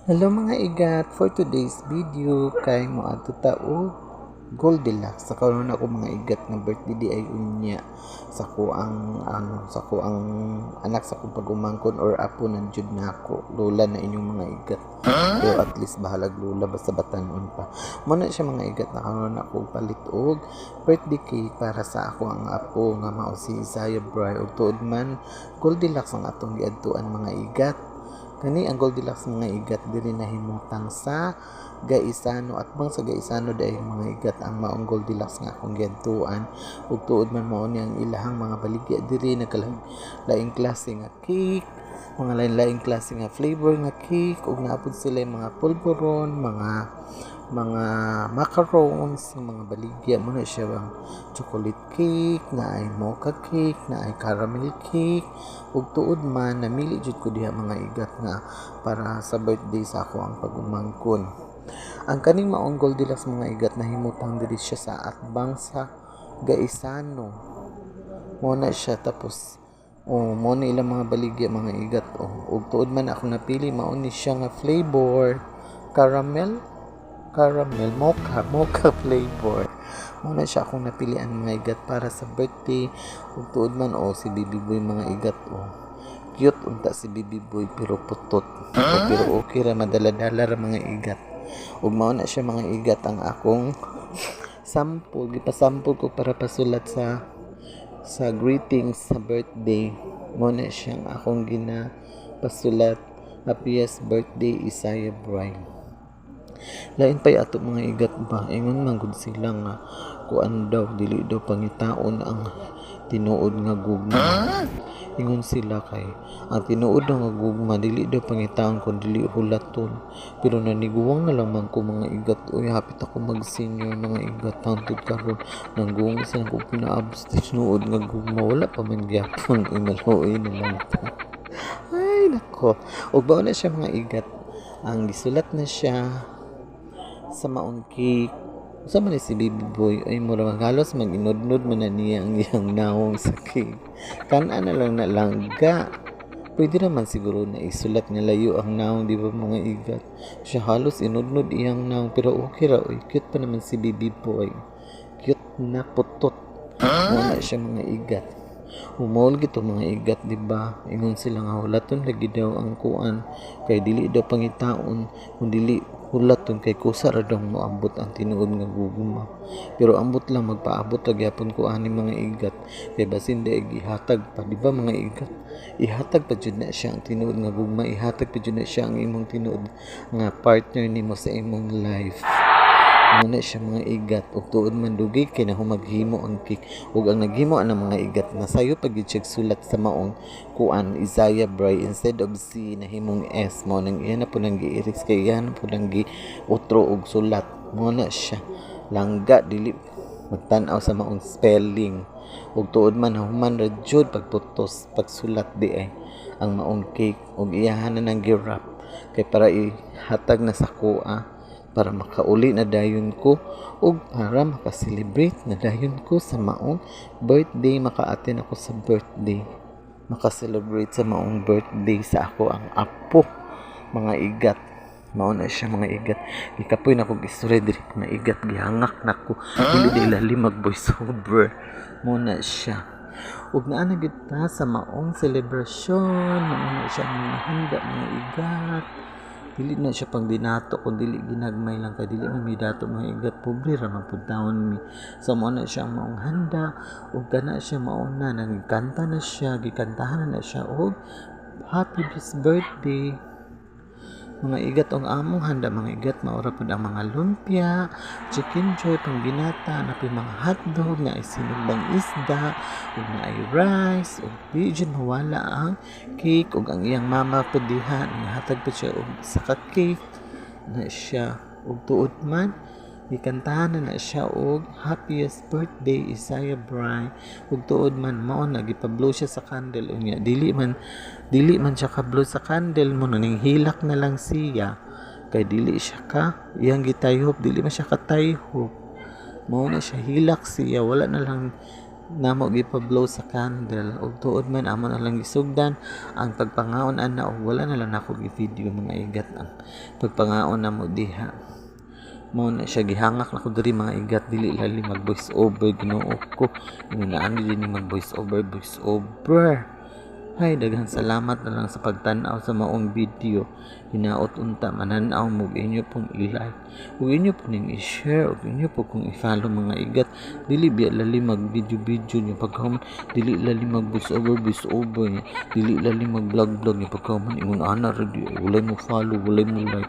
Hello mga igat, for today's video kay moadto ta og Goldilocks. Sa karon ako mga igat nga birthday di ay unya sa ko ang anak sa kong pagumangkon or apo nan jud nako. Lola na inyong mga igat. Pero at least bahalag lola basta batanon pa. Mo na siya mga igat na karon ako palit og birthday cake para sa ako ang apo nga mao si Isaiah Bry ug tuod man Goldilocks ang atong giadtuan mga igat. Kani ang Goldilocks mga igat diri nahimutang sa Gaisano at bang sa Gaisano dahil mga igat ang maong Goldilocks nga akong giadtuan ug tuod man mao ni ang ilahang mga baligya diri nagkalaing klase nga cake, mga lain-laing klase nga flavor nga cake ug naapod sila yung mga pulburon, mga macarons, mga baligya mo na siya bang chocolate cake, na ay mocha cake, na ay caramel cake ug tuod man namili jud ko diha mga igat nga para sa birthday sa ako ang pagumangkon. Ang kaning maong Goldilocks mga igat nahimutang diri siya sa atbang sa Gaisano. Mo na siya tapos mo na ilang mga baligya mga igat ug tuod man ako napili mao ni siya nga flavor caramel mocha flavor. Muna siya akong napilian mga igat para sa birthday ug tuod man si Bibi Boy mga igat cute unta si Bibi Boy pero putot pero okay ra madala-dala ra mga igat ug mao na siya mga igat ang akong sample gipasample ko para pasulat sa greetings sa birthday. Mo na siyang akong ginapasulat happiest birthday Isaiah Bry. Lain pa'y ato mga igat ba ingon man gud sila nga kuan daw dili daw pangitaon ang tinuod nga gugma. Ingon sila kay ang tinuod nga gugma dili daw pangitaon kun dili hulaton. Pero naniguwang na lamang ko mga igat oy hapit ako mag senior mga igat hangtod karon nangguwang sa ko pinaabot tinuod nga gugma wala pa man gyapon imaluoy na lang ta. Ay nako ug bao na siya mga igat ang gisulat na siya sa maong cake. Usa man si Baby Boy ay mura halos mag-inodnod man na niya ang iyang nawong sa cake. Kana na lang na langga. Pwede naman siguro na isulat nga layo ang nawong di ba mga igat. Siya halos inodnod iyang nawong pero okay ra oy cute pa naman si Baby Boy. Cute na putot. Wala siya mga igat. Umol gito mga igat di ba ingon sila nga hulaton lagi daw ang kuan kay dili daw pangitaon kun dili hulaton kay kusa ra daw moabot ang tinuod nga gugma pero ambot lang magpaabot ra gyapon ko ani mga igat kay basin daig ihatag pa di ba mga igat ihatag pa jud na siya ang tinuod nga gugma ihatag pa jud na siya ang imong tinuod nga partner nimo sa imong life. Muna siya mga igat ug tuod man dugay kay nahumaghimo ang cake ug ang naghimo ang mga igat na sayo pag sulat sa maong kuan Isaiah Bry instead of C nahimong S mo nang iyan na po nang gi-erase kay iyan po nang gi-utro og sulat muna siya langga dili magtan-aw sa maong spelling ug tuod man human ra jud pagputos pagsulat di ay ang maong cake ug iyahan na nang gi-wrap kay para ihatag na sa kuha para makauli na dayon ko ug para makaselebrate na dayon ko sa maong birthday maka-attend ako sa birthday makaselebrate sa maong birthday sa ako ang apo mga igat mao na siya mga igat ikapoy na kog istorya diri mga igat gihangak nako dili lalim mag voice over mo na siya ug naa na gid ta sa maong celebration mao na siya mga handa mga igat dili na siya pang dinato kung dili ginagmay lang kay dili man mi dato mga igat pobre ra man pud taon mi so mo na siya ang maong handa ug kana siya mauna nang kanta na siya gikantahan na siya og happy birthday mga igat ang among handa mga igat maura pud ang mga lumpia chicken joy pang binata na mga hotdog na isinugbang isda ug na ay rice ug di jud mawala ang cake ug ang iyang mama pud diha nihatag pa siya og sa cake na siya ug tuod man gikantahan na siya og happiest birthday Isaiah Bry ug tuod man mao na gipablow siya sa candle unya dili man siya kablow sa candle mo ning hilak na lang siya kay dili siya ka iyang gitayhop dili man siya katayhop mao na siya hilak siya wala na lang namo gipablow sa candle ug tuod man amo na lang gisugdan ang pagpangaon ana ug wala na lang ako gi-video mga igat ang pagpangaon namo diha. Mao na siya gihangak na ko diri mga igat dili lali mag voice over Ginoo ko inaani din mag voice over. Hay daghang salamat na lang sa pagtan-aw sa maong video. Hinaot unta manan-aw mo inyo pong i-like. Ug inyo po ning i-share ug inyo po kung i-follow mga igat. Dili biya lali mag video niyo pagkahuman dili lali mag voice over niya. Dili lali mag vlog niyo pagkahuman ingon ana ready walay mo follow walay mo like.